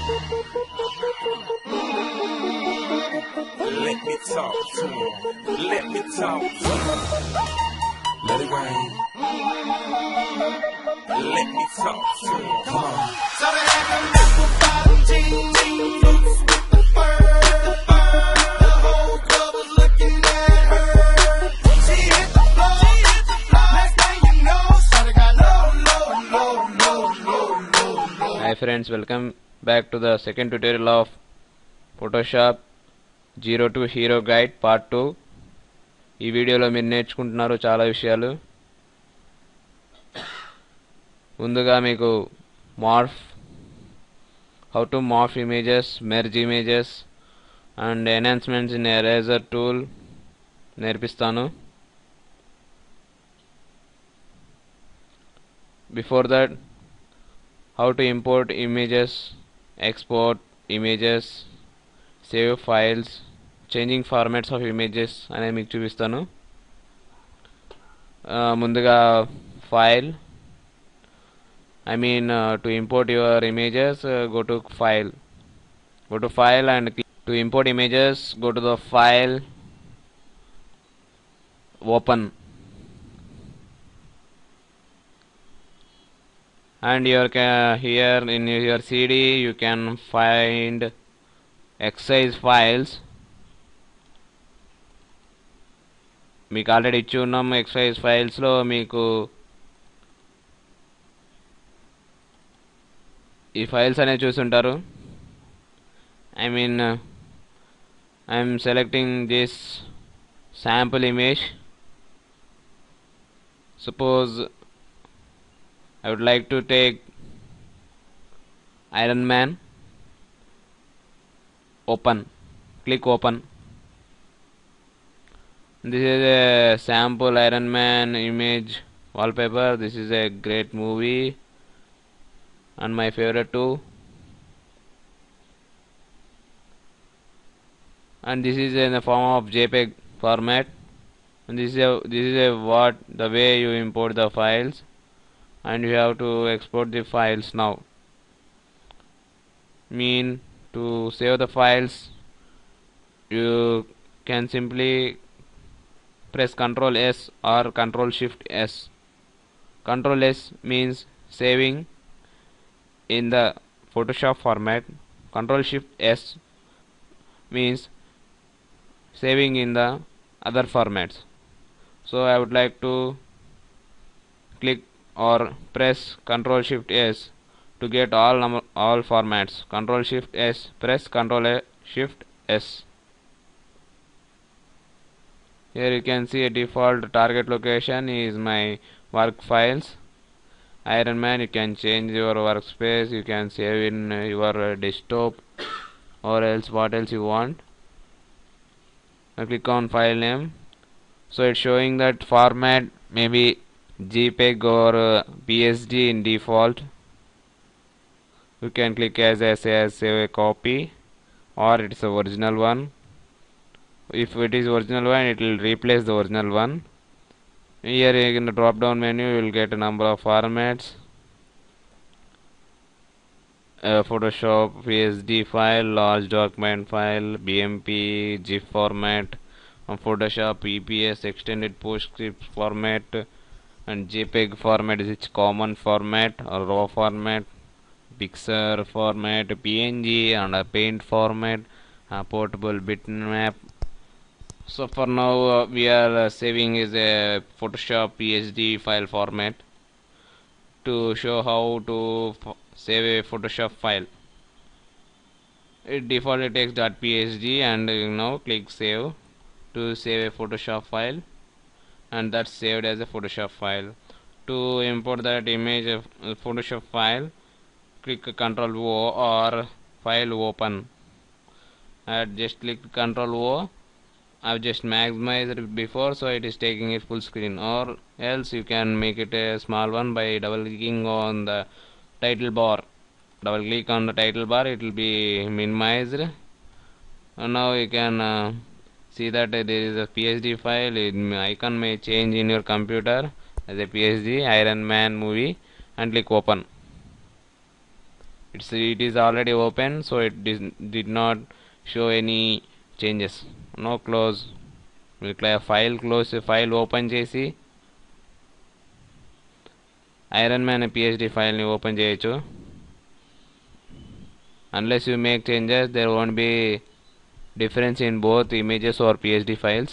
Let me talk to him. Let me talk to him. Let it rain. Let me talk to him. Come on. So they had them apple bottom jeans with the fur. The whole club was looking at her. She hit the floor. Next thing you know, shawty got low. Hi friends, welcome back to the second tutorial of Photoshop Zero to Hero Guide Part 2. ఈ వీడియోలో మీరు నేర్చుకుంటున్నారు చాలా విషయాలు. ముందుగా మీకు how to morph images, merge images and enhancements in eraser tool నేర్పిస్తాను. Before that, how to import images, export images, save files, changing formats of images అనే మీకు చూపిస్తాను. ముందుగా file, to import your images, go to file and to import images, go to the file, open, and here in your CD you can find exercise files. మీకు already ఇచ్చి ఉన్నాం. Exercise ఫైల్స్లో మీకు ఈ files అనేవి చూసుంటారు. I'm selecting this sample image. Suppose I would like to take Iron Man. Open, click open. This is a sample Iron Man image wallpaper. This is a great movie and my favorite too. And this is in the form of JPEG format. And this is the way you import the files, and you have to export the files now. To save the files, you can simply press Ctrl S or Ctrl Shift S. Ctrl S means saving in the Photoshop format. Ctrl Shift S means saving in the other formats. So I would like to click or press Ctrl Shift S to get all formats. Ctrl Shift S, press Ctrl Shift S. Here you can see a default target location is my work files. Iron Man, you can change your workspace, you can save in your desktop or else what else you want. I click on file name. So it's showing that format maybe JPEG or PSD in default. You can click as save a copy, or it's the original one. If it is original one, it will replace the original one. Here in the drop down menu you will get a number of formats. Photoshop PSD file, large document file, BMP, GIF format, Photoshop EPS, extended PostScript format, and JPEG format is its common format or raw format, Pixar format, PNG and a paint format, portable bitmap. So for now we are saving is a Photoshop PSD file format. To show how to save a Photoshop file, it defaultly takes .psd, and now click save to save a Photoshop file, and that's saved as a Photoshop file. To import that image of Photoshop file, click Ctrl O or file open. I just click Ctrl O. I've just maximized it before, so it is taking it full screen, or else you can make it a small one by double clicking on the title bar. Double click on the title bar, it will be minimized. And now you can see that there is a PSD file. Icon may change in your computer as a PSD Iron Man movie, and click open. it is already open, so did not show any changes. No close. We'll close file open చేసి iron man PhD ఫైల్ని open చేయొచ్చు. Unless you make changes, there won't be difference in both images or PhD files.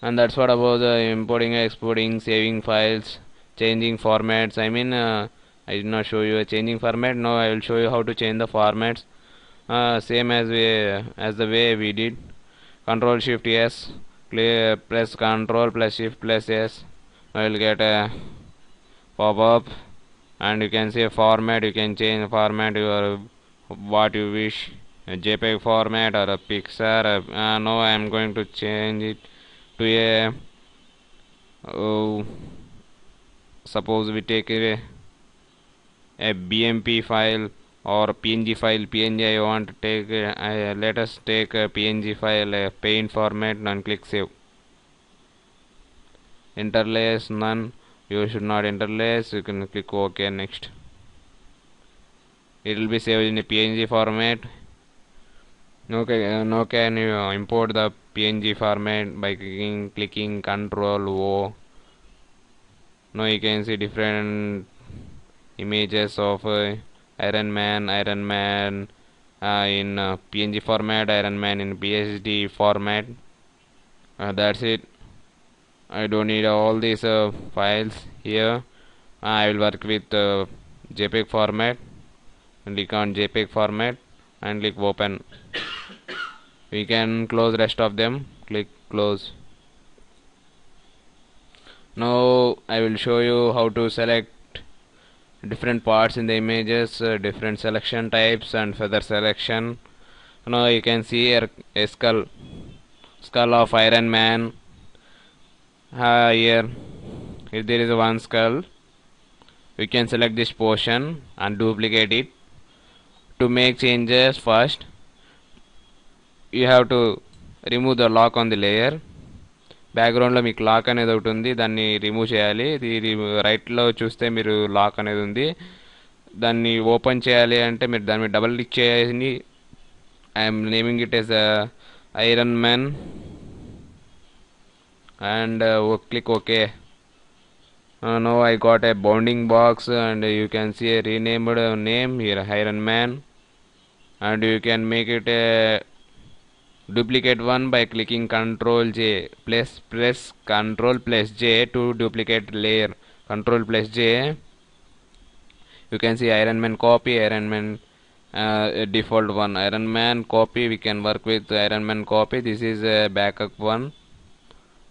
And that's what about the importing, exporting, saving files, changing formats. I mean, I did not show you a changing format. Now I will show you how to change the formats. Same as the way we did. Control Shift S, press Control plus Shift plus S. I will get a pop-up, and you can say format. You can change format your what you wish, a JPEG format or a Pixar. No, I am going to change it to a suppose we take a BMP file or PNG file. PNG I want to take. Let us take a PNG file, a paint format, and click save. Interlace none. You should not interlace. You can click OK. Next, it will be saved in a PNG format. Now can you import the PNG format by clicking Control O. Now you can see different images of Iron Man in PNG format, Iron Man in PhD format. That's it. I don't need all these files here. I will work with JPEG format. Click on JPEG format and click open. We can close rest of them. Click close. Now I will show you how to select different parts in the images, different selection types and feather selection. Now you can see here a skull of Iron Man. Here if there is one skull, we can select this portion and duplicate it. To make changes, first you have to remove the lock on the layer. బ్యాక్గ్రౌండ్లో మీకు lock అనేది ఒకటి ఉంది, దాన్ని remove చేయాలి. ఇది రైట్లో చూస్తే మీరు లాక్ అనేది ఉంది. దాన్ని ఓపెన్ చేయాలి అంటే మీరు దాని మీద డబుల్ క్లిక్ చేయాలి. I'm naming it as Iron Man and click OK. Now I got a bounding box, and you can see a renamed name here, Iron Man, and you can make it a duplicate one by clicking Control J. Press Control plus J to duplicate layer. Control plus J. You can see Iron Man copy, Iron Man default one. Iron Man copy, we can work with Iron Man copy. This is a backup one.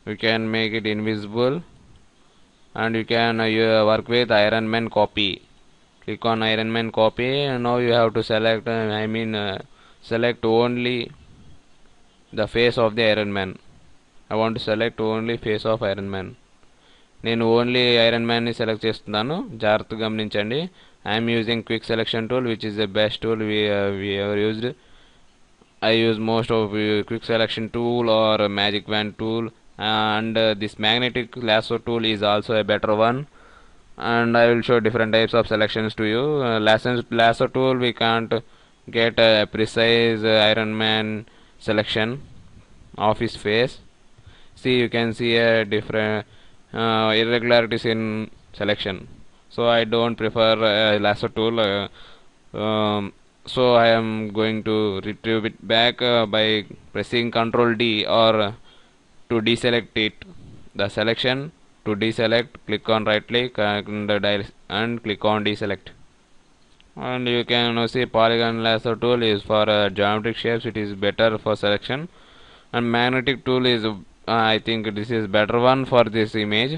You can make it invisible, and you can work with Iron Man copy. Click on Iron Man copy, and now you have to select select only the face of the Iron Man. I want to select only face of Iron Man. నేను only iron మ్యాన్ని select చేస్తున్నాను, జాగ్రత్తగా గమనించండి. I'm using quick selection tool, which is the best tool we ever used. I use most of quick selection tool or magic wand tool, and this magnetic lasso tool is also a better one, and I will show different types of selections to you. Lasso tool, we can't get a precise Iron Man selection of his face. See, you can see a different irregularities in selection, so I don't prefer lasso tool. So I am going to retrieve it back by pressing Ctrl D, or to deselect it, the selection. To deselect, click on right click and click on deselect, and you can see polygon lasso tool is for geometric shapes. It is better for selection, and magnetic tool is I think this is better one for this image.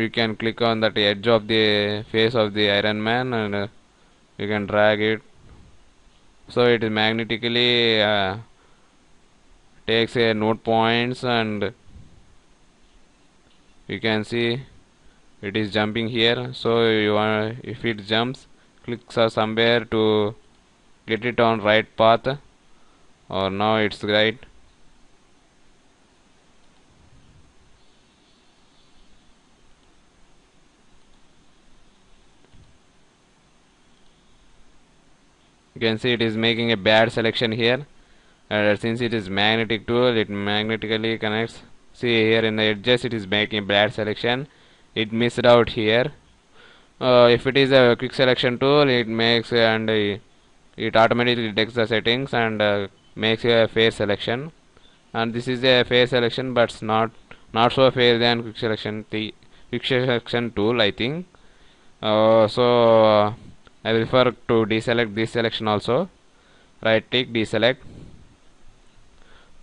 You can click on that edge of the face of the Iron Man, and you can drag it, so it is magnetically takes a node points, and you can see it is jumping here. So you want, if it jumps, click somewhere to get it on right path, or now it's right. You can see it is making a bad selection here. Since it is magnetic tool, it magnetically connects. See here in the edges, it is making a bad selection. It missed out here. If it is a quick selection tool, it makes and it automatically detects the settings and makes a fair selection. And this is a fair selection, but not so fair than quick selection quick selection tool, I think. I prefer to deselect this selection also. Right click, deselect.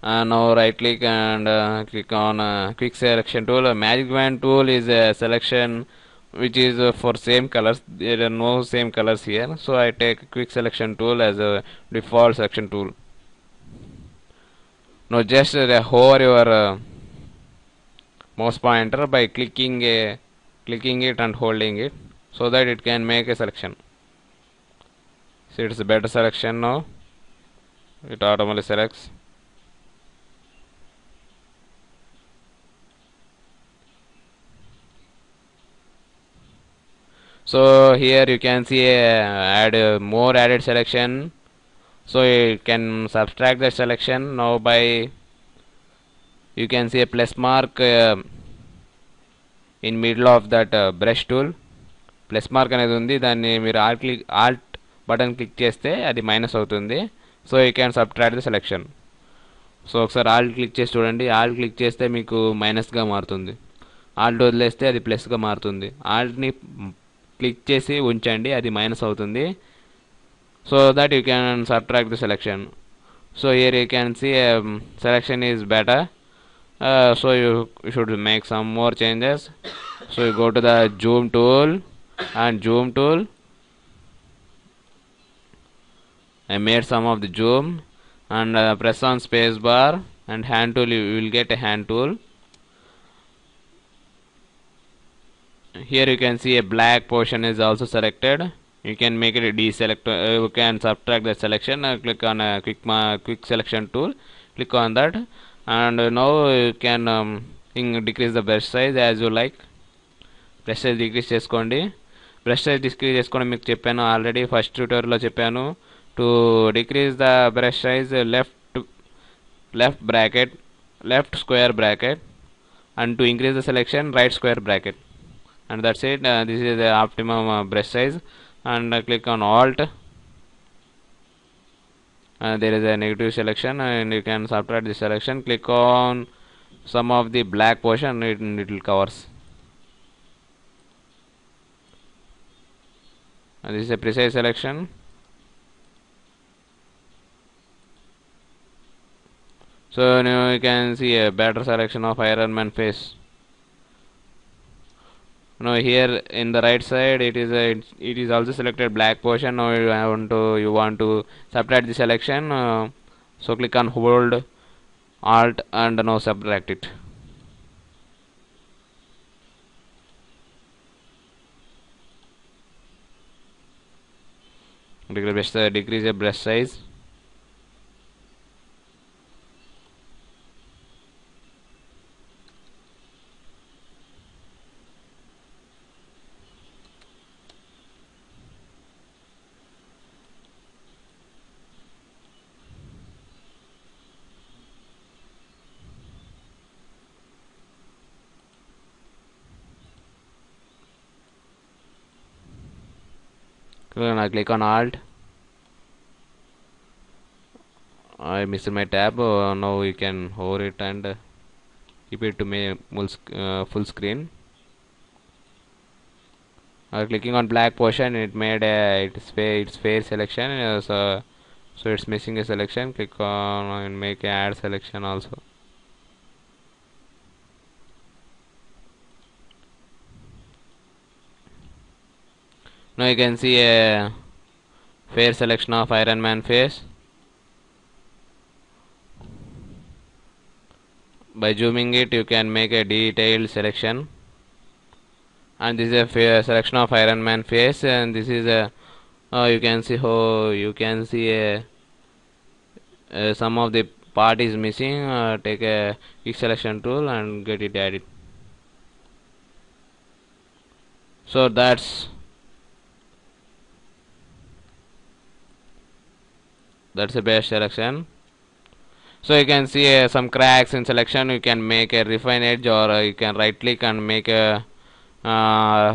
Now right click and click on quick selection tool. Magic wand tool is a selection which is for same colors. There are no same colors here, so I take quick selection tool as a default selection tool. Now just hover your mouse pointer by clicking it and holding it, so that it can make a selection. See, it's a better selection now. It automatically selects. So here you can see add more added selection. So you can subtract the selection now by, you can see a plus mark in middle of that brush tool. Plus mark అనేది ఉంది, దాన్ని మీరు Alt button click చేస్తే అది minus అవుతుంది. So you can subtract the selection. So ఒకసారి Alt click చేసి చూడండి. ఆల్ట్ క్లిక్ చేస్తే మీకు మైనస్గా మారుతుంది, ఆల్ట్ వదిలేస్తే అది ప్లస్గా మారుతుంది. ఆల్ట్ని క్లిక్ చేసి ఉంచండి, అది మైనస్ అవుతుంది. So that you can subtract the selection. So here you can see selection is better. So you should make some more changes. So you go to the zoom tool and zoom tool. I made some of the zoom and press on space bar and hand tool. You will get a hand tool. Here you can see a black portion is also selected. You can make it a deselect. You can subtract the selection. Click on a quick selection tool. Click on that. And now you can decrease the brush size as you like. Brush size decrease చేసుకోండి. Brush size decrease చేసుకోవడం మీకు చెప్పాను already, first ట్యూటోరియల్లో చెప్పాను. To decrease the brush size left bracket, left square bracket, and to increase the selection right square bracket, and that's it. This is the optimum brush size. And click on alt. There is a negative selection and you can subtract the selection. Click on some of the black portion, it will covers. And this is a precise selection. So now you can see a better selection of Iron Man face. Now here in the right side it is also selected black portion. Now you want to subtract the selection. So click on hold alt and now subtract it. Decrease the brush size. Now click on alt. I missed my tab. Now you can hover it and keep it to full screen. Clicking on black portion, it made its fair selection. So it's missing a selection. Click on and make a add selection also. Now you can see a fair selection of Iron Man face. By zooming it, you can make a detailed selection. And this is a fair selection of Iron Man face. And this is a you can see some of the part is missing. Take a quick selection tool and get it added. So that's That's the best selection. So you can see some cracks in selection. You can make a refine edge, or you can right click and make a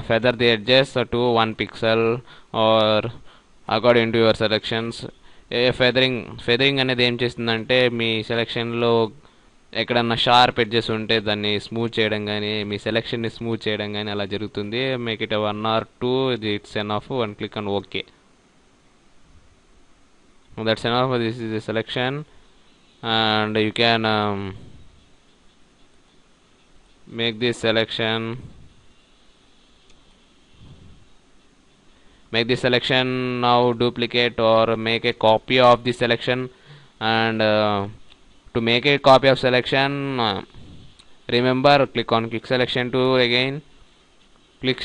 feather the edges to 1 pixel, or according to your selections. Feathering అనేది ఏం చేస్తుందంటే మీ సెలెక్షన్లో ఎక్కడన్నా sharp edges ఉంటే దాన్ని smooth చేయడం కానీ, మీ సెలెక్షన్ని smooth చేయడం కానీ అలా జరుగుతుంది. Make it 1 or 2, it's enough. One click and okay, that's enough. This is the selection. And you can make this selection now, duplicate or make a copy of the selection. And to make a copy of selection, remember, click on quick selection tool again. Quick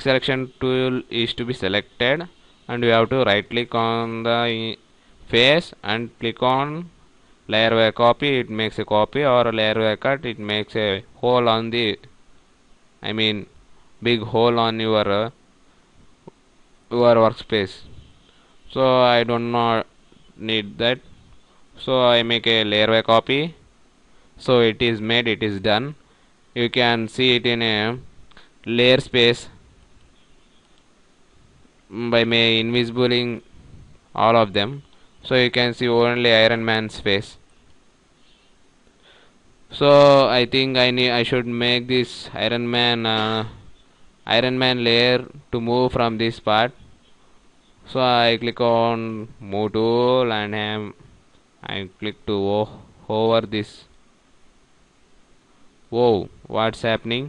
selection tool is to be selected, and you have to right click on the face and click on layer by copy. It makes a copy, or layer by cut, it makes a hole on the, big hole on your workspace. So I do not need that, so I make a layer by copy. So it is made, it is done. You can see it in a layer space by invisibling all of them. So you can see only Iron Man's face. So I think I should make this Iron Man layer to move from this part. So I click on move tool, and I click to hover this. Whoa, what's happening?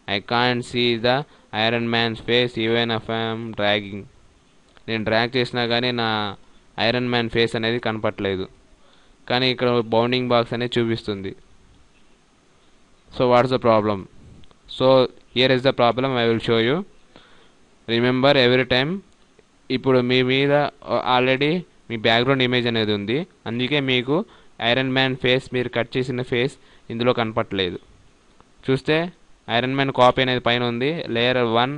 I can't see the Iron Man's face even if I am dragging. నేను drag చేసినా కానీ నా iron man face అనేది కనపట్లేదు, కానీ ఇక్కడ bounding box అనేది చూపిస్తుంది. So what's the problem? So here is the problem. I will show you. Remember every time, ఇప్పుడు మీ మీద ఆల్రెడీ మీ బ్యాక్గ్రౌండ్ ఇమేజ్ అనేది ఉంది, అందుకే మీకు ఐరన్ మ్యాన్ ఫేస్, మీరు కట్ చేసిన ఫేస్ ఇందులో కనపట్లేదు. చూస్తే ఐరన్ మ్యాన్ కాపీ అనేది పైన ఉంది, లేయర్ 1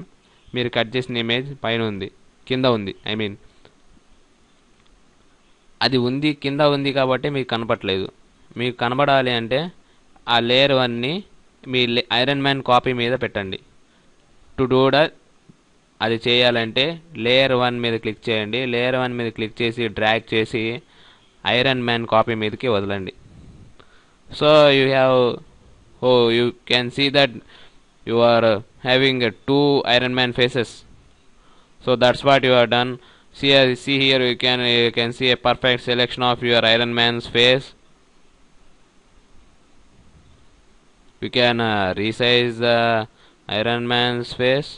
మీరు కట్ చేసిన ఇమేజ్ పైన ఉంది, కింద ఉంది. అది ఉంది, కింద ఉంది కాబట్టి మీకు కనపట్లేదు. మీకు కనబడాలి అంటే ఆ లేయర్ 1ని మీ ఐరన్ మ్యాన్ కాపీ మీద పెట్టండి. టు డూ అది చేయాలంటే లేయర్ 1 మీద క్లిక్ చేయండి. లేయర్ 1 మీద క్లిక్ చేసి డ్రాగ్ చేసి ఐరన్ మ్యాన్ కాపీ మీదకి వదలండి. So you can see that you are having 2 Iron Man faces. So that's what you have done. See here, you can see a perfect selection of your Iron Man's face. You can resize the Iron Man's face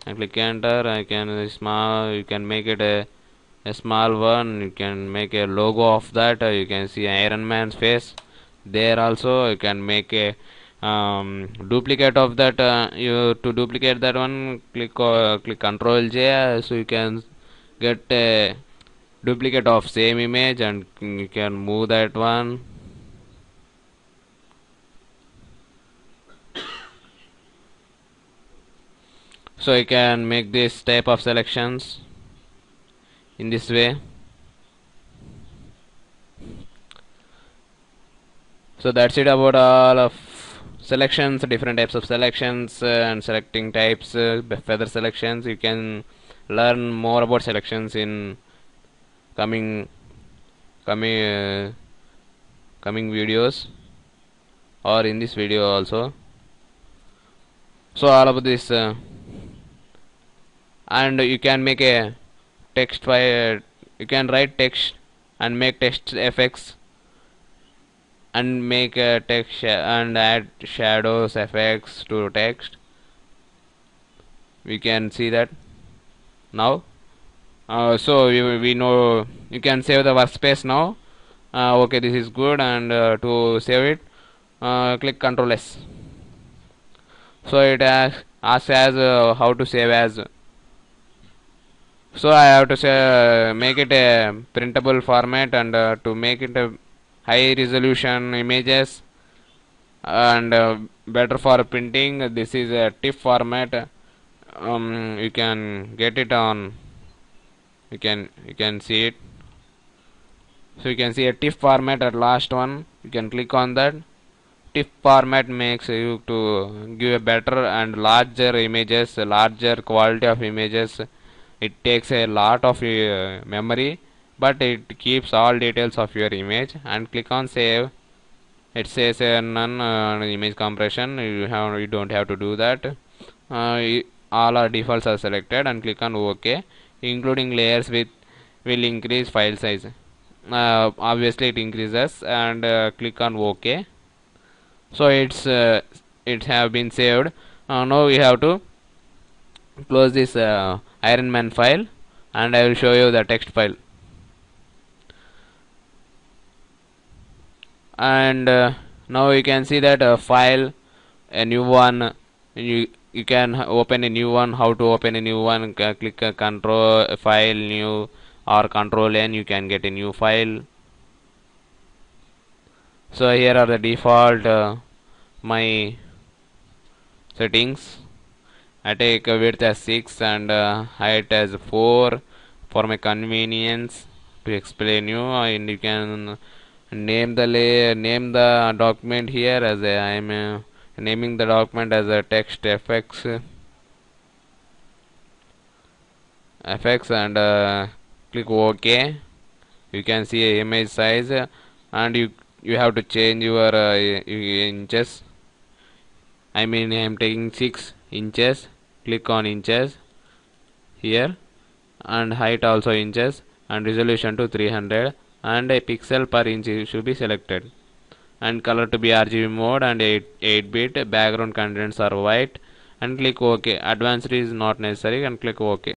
and click enter. You can make it a small one. You can make a logo of that. You can see Iron Man's face there also. You can make a duplicate of that. To duplicate that one, click Ctrl J, so you can get a duplicate of same image, and you can move that one. So you can make this type of selections in this way. So that's it about all of selections, different types of selections, and selecting types, feather selections. You can learn more about selections in coming videos, or in this video also. So all of this, and you can make a text file. You can write text and make text effects, and make a text and add shadows effects to text. We can see that now. So we know you can save the workspace now. Okay, this is good. And to save it, click Ctrl S. So it asks as how to save as. So I have to say, make it a printable format, and to make it a high resolution images and better for printing, this is a TIFF format. You can get it on, you can see it. So you can see a TIFF format at last one. You can click on that. TIFF format makes you to give a better and larger images, larger quality of images. It takes a lot of memory, but it keeps all details of your image. And click on save. It says none image compression. You don't have to do that. All our defaults are selected, and click on OK. Including layers with will increase file size. Obviously it increases, and click on OK. So it have been saved. Now we have to close this Iron Man file, and I will show you the text file. And now you can see that file, a new one. You can open a new one. How to open a new one? Click control file new or control N. You can get a new file. So here are the default my settings. I take width as 6 and height as 4 for my convenience to explain you. And you can name the document here as I am naming the document as a text FX and click OK. You can see a image size, and you have to change your inches. I mean, I am taking 6 inches. Click on inches here, and height also inches, and resolution to 300, and a pixel per inch should be selected, and color to be RGB mode, and 8-bit. Background contents are white, and click OK. Advanced is not necessary, and click OK.